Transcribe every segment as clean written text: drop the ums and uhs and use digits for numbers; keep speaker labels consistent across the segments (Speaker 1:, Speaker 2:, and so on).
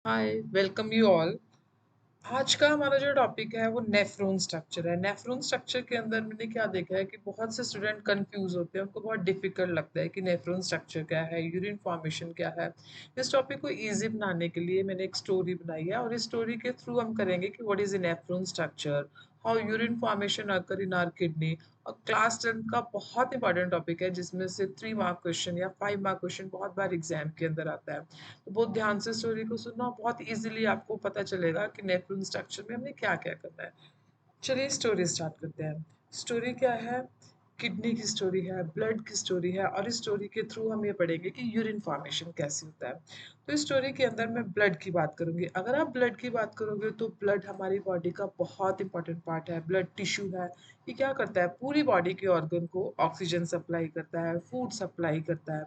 Speaker 1: Hi, welcome you all. आज का हमारा जो टॉपिक है वो नेफ्रॉन स्ट्रक्चर है। नेफ्रॉन स्ट्रक्चर के अंदर मैंने क्या देखा है कि बहुत से स्टूडेंट कंफ्यूज होते हैं, उनको बहुत डिफिकल्ट लगता है कि नेफ्रॉन स्ट्रक्चर क्या है, यूरिन फॉर्मेशन क्या है। इस टॉपिक को इजी बनाने के लिए मैंने एक स्टोरी बनाई है और इस स्टोरी के थ्रू हम करेंगे कि what is a nephron structure, how urine formation occur in our kidney. और क्लास 10 का बहुत इंपॉर्टेंट टॉपिक है जिसमें से 3 मार्क क्वेश्चन या 5 मार्क क्वेश्चन बहुत बार एग्जाम के अंदर आता है। तो बहुत ध्यान से स्टोरी को सुनना, बहुत इजीली आपको पता चलेगा कि नेफ्रॉन स्ट्रक्चर में हमने क्या क्या करना है। चलिए स्टोरी स्टार्ट करते हैं। स्टोरी क्या है? किडनी की स्टोरी है, ब्लड की स्टोरी है और इस स्टोरी के थ्रू हम ये पढ़ेंगे कि यूरिन फॉर्मेशन कैसे होता है। तो इस स्टोरी के अंदर मैं ब्लड की बात करूंगी। अगर आप ब्लड की बात करोगे तो ब्लड हमारी बॉडी का बहुत इंपॉर्टेंट पार्ट है। ब्लड टिश्यू है। ये क्या करता है? पूरी बॉडी के ऑर्गन को ऑक्सीजन सप्लाई करता है, फूड सप्लाई करता है।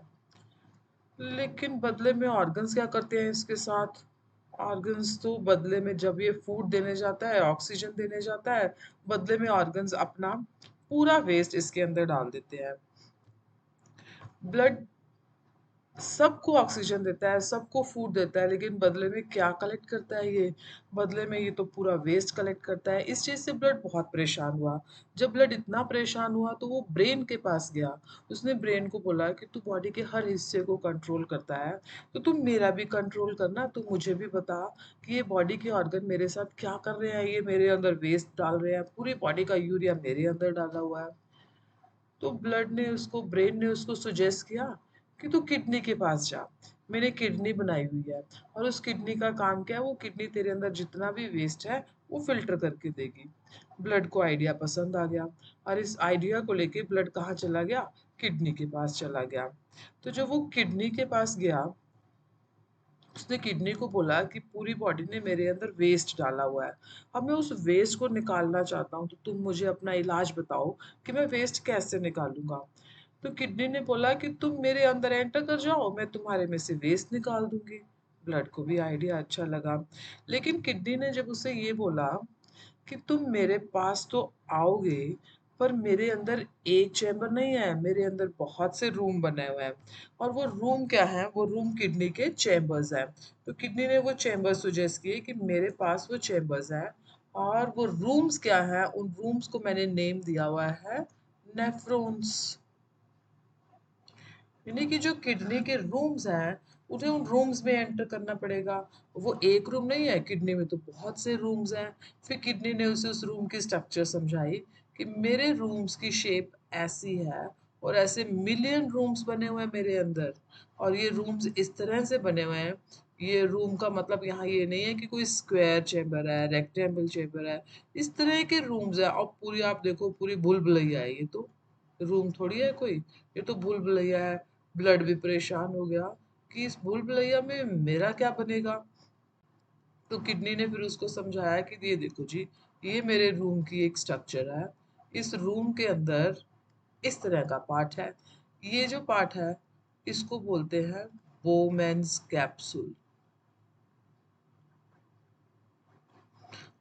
Speaker 1: लेकिन बदले में ऑर्गन्स क्या करते हैं इसके साथ? ऑर्गन्स तो बदले में, जब ये फूड देने जाता है, ऑक्सीजन देने जाता है, बदले में ऑर्गन्स अपना पूरा वेस्ट इसके अंदर डाल देते हैं। ब्लड सबको ऑक्सीजन देता है, सबको फूड देता है, लेकिन बदले में क्या कलेक्ट करता है ये? बदले में ये तो पूरा वेस्ट कलेक्ट करता है। इस चीज से ब्लड बहुत परेशान हुआ। जब ब्लड इतना परेशान हुआ तो वो ब्रेन के पास गया। उसने ब्रेन को बोला कि तू बॉडी के हर हिस्से को कंट्रोल करता है, तो तुम मेरा भी कंट्रोल करना। तू मुझे भी बता कि ये बॉडी के ऑर्गन मेरे साथ क्या कर रहे हैं, ये मेरे अंदर वेस्ट डाल रहे हैं, पूरी बॉडी का यूरिया मेरे अंदर डाला हुआ है। तो ब्रेन ने उसको सुजेस्ट किया कि तू किडनी के पास जा। मैंने किडनी बनाई हुई है और उस किडनी का काम क्या है? वो किडनी तेरे अंदर जितना भी वेस्ट है वो फिल्टर करके देगी। ब्लड को आइडिया पसंद आ गया और इस आइडिया को लेके ब्लड कहाँ चला गया? किडनी के पास चला गया। तो जब वो किडनी के पास गया, उसने किडनी को बोला कि पूरी बॉडी ने मेरे अंदर वेस्ट डाला हुआ है। अब मैं उस वेस्ट को निकालना चाहता हूँ, तो तुम मुझे अपना इलाज बताओ कि मैं वेस्ट कैसे निकालूंगा। तो किडनी ने बोला कि तुम मेरे अंदर एंटर कर जाओ, मैं तुम्हारे में से वेस्ट निकाल दूंगी। ब्लड को भी आइडिया अच्छा लगा। लेकिन किडनी ने जब उसे ये बोला कि तुम मेरे पास तो आओगे, पर मेरे अंदर एक चैम्बर नहीं है, मेरे अंदर बहुत से रूम बने हुए हैं। और वो रूम क्या है? वो रूम किडनी के चैम्बर्स हैं। तो किडनी ने वो चैम्बर सुजेस्ट किए कि मेरे पास वो चैम्बर्स हैं। और वो रूम्स क्या है? उन रूम्स को मैंने नेम दिया हुआ है नेफ्रॉन्स। यानी कि जो किडनी के रूम्स हैं, उन्हें उन रूम्स में एंटर करना पड़ेगा। वो एक रूम नहीं है, किडनी में तो बहुत से रूम्स हैं। फिर किडनी ने उसे उस रूम की स्ट्रक्चर समझाई कि मेरे रूम्स की शेप ऐसी है और ऐसे मिलियन रूम्स बने हुए हैं मेरे अंदर। और ये रूम्स इस तरह से बने हुए हैं। ये रूम का मतलब यहाँ ये नहीं है कि कोई स्क्वायर चेम्बर है, रेक्टेंगल चेम्बर है। इस तरह के रूम्स है। और पूरी आप देखो, पूरी भूल भुलैया है ये तो। रूम थोड़ी है कोई, ये तो भूल भुलैया है। ब्लड भी परेशान हो गया कि इस भूल भुलैया में मेरा क्या बनेगा। तो किडनी ने फिर उसको समझाया कि ये देखो जी, ये मेरे रूम की एक स्ट्रक्चर है। इस रूम के अंदर इस तरह का पार्ट है। ये जो पार्ट है, इसको बोलते हैं बोमेन्स कैप्सूल।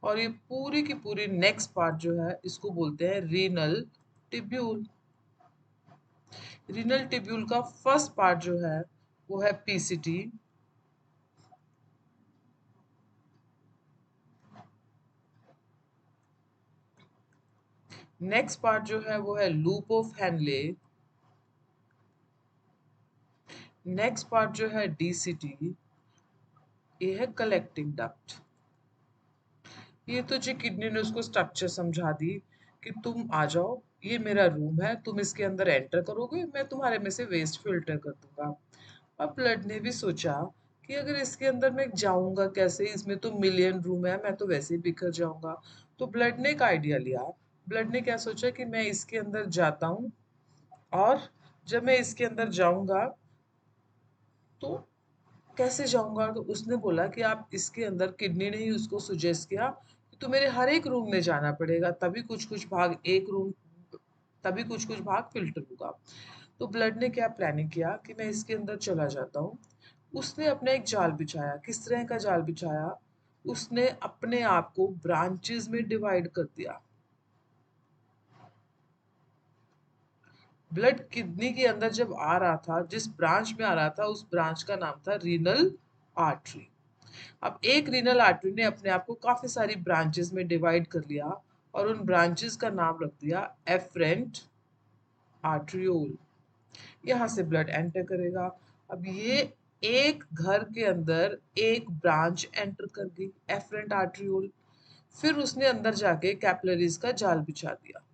Speaker 1: और ये पूरी की पूरी नेक्स्ट पार्ट जो है, इसको बोलते हैं रीनल टिब्यूल। रीनल टिब्यूल का फर्स्ट पार्ट जो है वो है पीसीटी। नेक्स्ट पार्ट जो है वो है loop of Henle. Next part जो है डीसीटी। ये है कलेक्टिंग डक्ट। ये तो जी किडनी ने उसको स्ट्रक्चर समझा दी कि तुम आ जाओ, ये मेरा रूम है, तुम इसके अंदर एंटर करोगे, मैं तुम्हारे में से वेस्ट फिल्टर कर दूंगा। अब ब्लड ने भी सोचा कि अगर इसके अंदर मैं जाऊंगा कैसे, इसमें तो मिलियन रूम है, मैं तो वैसे ही बिखर जाऊंगा। तो ब्लड ने एक आइडिया लिया। ब्लड ने क्या सोचा कि मैं इसके अंदर जाता हूँ और जब मैं इसके अंदर जाऊंगा तो कैसे जाऊंगा? तो उसने बोला कि आप इसके अंदर, किडनी ने ही उसको सुजेस्ट किया कि तो मेरे हर एक रूम में जाना पड़ेगा, तभी कुछ कुछ भाग एक रूम, तभी कुछ कुछ भाग फिल्टर होगा। तो ब्लड ने क्या प्लानिंग किया कि मैं इसके अंदर चला जाता हूँ। उसने अपना एक जाल बिछाया। किस तरह का जाल बिछाया? उसने अपने आप को ब्रांचेस में डिवाइड कर दिया। ब्लड किडनी के अंदर जब आ रहा था, जिस ब्रांच में आ रहा था, उस ब्रांच का नाम था रीनल आर्टरी। अब एक रीनल आर्टरी ने अपने आप को काफी सारी ब्रांचेस में डिवाइड कर लिया और उन ब्रांचेस का नाम रख दिया एफरेंट आर्ट्रियोल। यहाँ से ब्लड एंटर करेगा। अब ये एक घर के अंदर एक ब्रांच एंटर कर गई, एफरेंट आर्ट्रियोल। फिर उसने अंदर जाके कैपिलरीज का जाल बिछा दिया।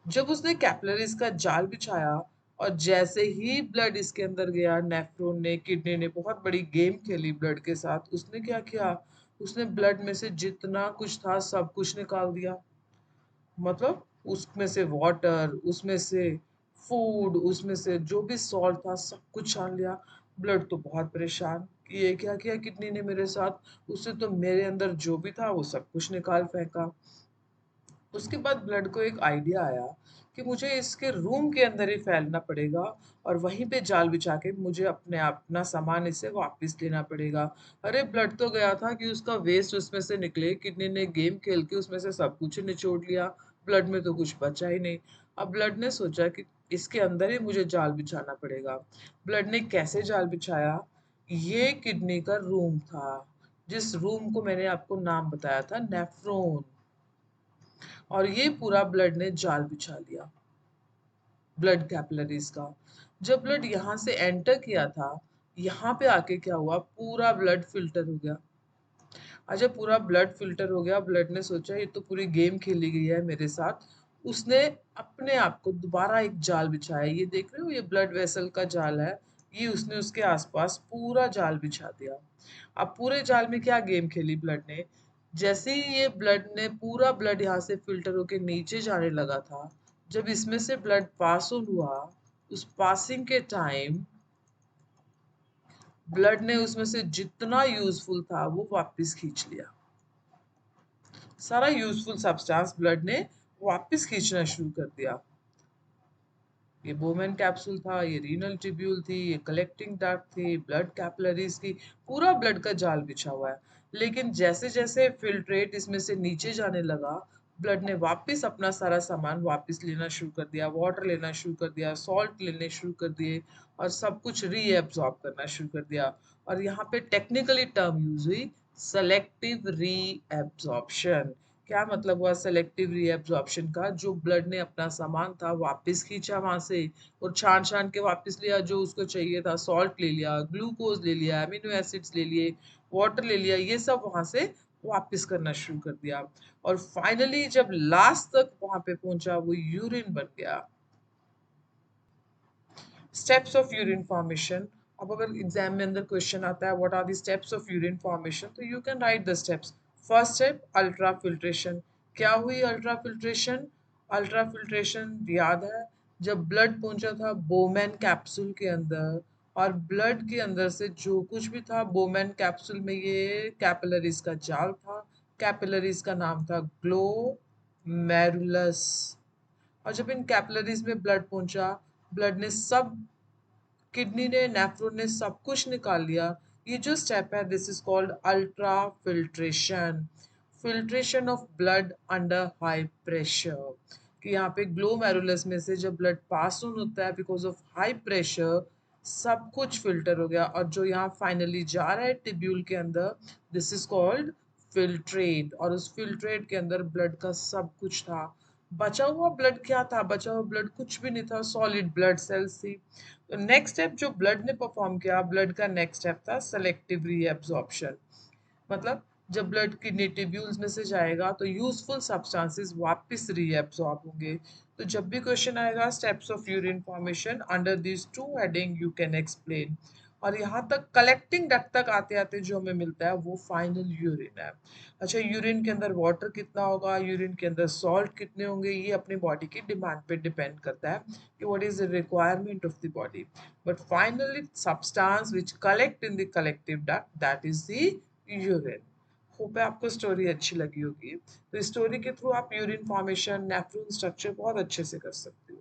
Speaker 1: जब उसने कैपिलरीज का जाल बिछाया और जैसे ही ब्लड इसके अंदर गया, नेफ्रॉन ने, किडनी ने बहुत बड़ी गेम खेली ब्लड के साथ। उसने क्या किया, उसने ब्लड में से जितना कुछ था सब कुछ निकाल दिया। मतलब उसमें से वाटर, उसमें से फूड, उसमें से जो भी सॉल्ट था सब कुछ छान लिया। ब्लड तो बहुत परेशान कि ये क्या किया किडनी ने मेरे साथ, उससे तो मेरे अंदर जो भी था वो सब कुछ निकाल फेंका। उसके बाद ब्लड को एक आइडिया आया कि मुझे इसके रूम के अंदर ही फैलना पड़ेगा और वहीं पे जाल बिछा के मुझे अपने अपना सामान इसे वापस लेना पड़ेगा। अरे ब्लड तो गया था कि उसका वेस्ट उसमें से निकले, किडनी ने गेम खेल के उसमें से सब कुछ निचोड़ लिया, ब्लड में तो कुछ बचा ही नहीं। अब ब्लड ने सोचा कि इसके अंदर ही मुझे जाल बिछाना पड़ेगा। ब्लड ने कैसे जाल बिछाया, ये किडनी का रूम था, जिस रूम को मैंने आपको नाम बताया था नेफ्रॉन। और ये पूरा ब्लड ने जाल बिछा लिया ब्लड कैपिलरीज का। जब ब्लड यहाँ से एंटर किया था, यहाँ पे आके क्या हुआ, पूरा ब्लड फिल्टर हो गया। अच्छा, पूरा ब्लड फिल्टर हो गया। ब्लड ने सोचा ये तो पूरी गेम खेली गई है मेरे साथ। उसने अपने आप को दोबारा एक जाल बिछाया। ये देख रहे हो, ये ब्लड वेसल का जाल है। ये उसने उसके आसपास पूरा जाल बिछा दिया। अब पूरे जाल में क्या गेम खेली ब्लड ने, जैसे ही ये ब्लड ने पूरा ब्लड यहाँ से फिल्टर होके नीचे जाने लगा था, जब इसमें से ब्लड पास ऑन हुआ, उस पासिंग के टाइम ब्लड ने उसमें से जितना यूजफुल था वो वापस खींच लिया। सारा यूजफुल सब्सटेंस ब्लड ने वापस खींचना शुरू कर दिया। ये बोमेन कैप्सूल था, ये रीनल ट्यूब्यूल थी, ये कलेक्टिंग डक्ट थी, ब्लड कैपिलरीज की, पूरा ब्लड का जाल बिछा हुआ है। लेकिन जैसे जैसे फिल्ट्रेट इसमें से नीचे जाने लगा, ब्लड ने वापस अपना सारा सामान वापस लेना शुरू कर दिया, वाटर लेना शुरू कर दिया, सॉल्ट लेने शुरू कर दिए और सब कुछ रीएब्सॉर्ब करना शुरू कर दिया। और यहाँ पे टेक्निकली टर्म यूज हुई, सेलेक्टिव रीएब्सॉर्प्शन। क्या मतलब हुआ सेलेक्टिव रीएब्जॉर्प्शन का, जो ब्लड ने अपना सामान था वापस खींचा वहां से और छान छान के वापस लिया जो उसको चाहिए था, सॉल्ट ले लिया, ग्लूकोज ले लिया, अमीनो एसिड्स ले लिए, वाटर ले लिया, ये सब वहां से वापस करना शुरू कर दिया। और फाइनली जब लास्ट तक वहां पे पहुंचा, वो यूरिन बन गया। Steps of urine formation. अब अगर एग्जाम में अंदर क्वेश्चन आता है what are the steps of urine formation, तो you can write the steps. First step ultra filtration. क्या हुई अल्ट्रा फिल्ट्रेशन, अल्ट्रा फिल्ट्रेशन याद है, जब ब्लड पहुंचा था बोमैन कैप्सूल के अंदर और ब्लड के अंदर से जो कुछ भी था बोमैन कैप्सूल में, ये कैपिलरीज का जाल था, कैपिलरीज का नाम था ग्लोमेरुलस। और जब इन कैपिलरीज में ब्लड पहुंचा, ब्लड ने सब, किडनी ने, नेफ्रॉन ने सब कुछ निकाल लिया। ये जो स्टेप है this is called ultra filtration, filtration of blood under high pressure. कि यहाँ पे ग्लोमेरुलस में से जब ब्लड पास ऑन होता है बिकॉज ऑफ हाई प्रेशर, सब कुछ फिल्टर हो गया और जो यहाँ फाइनली जा रहा है टिब्यूल के अंदर, दिस इज कॉल्ड फिल्ट्रेट। और उस फिल्ट्रेट के अंदर ब्लड का सब कुछ था। बचा हुआ ब्लड क्या था, बचा हुआ ब्लड कुछ भी नहीं था, सॉलिड ब्लड सेल्स थी। तो नेक्स्ट स्टेप जो ब्लड ने परफॉर्म किया, ब्लड का नेक्स्ट स्टेप था सेलेक्टिव रीएब्जॉर्प्शन। मतलब जब ब्लड किडनी ट्यूब्यूल्स में से जाएगा तो यूजफुल सब्सटेंसेस वापस रीएब्सॉर्ब होंगे। तो जब भी क्वेश्चन आएगा steps of urine formation under this two heading you can explain. और यहाँ तक कलेक्टिंग डक्ट तक आते आते जो हमें मिलता है वो फाइनल यूरिन है। अच्छा, यूरिन के अंदर वाटर कितना होगा, यूरिन के अंदर सॉल्ट कितने होंगे, ये अपनी बॉडी की डिमांड पे डिपेंड करता है कि what is the requirement of the body. But finally substance which collect in the collective duct, that is the urine. Hope है आपको स्टोरी अच्छी लगी होगी। तो इस स्टोरी के थ्रू आप यूरिन फॉर्मेशन, नेफ्रॉन स्ट्रक्चर बहुत अच्छे से कर सकते हो।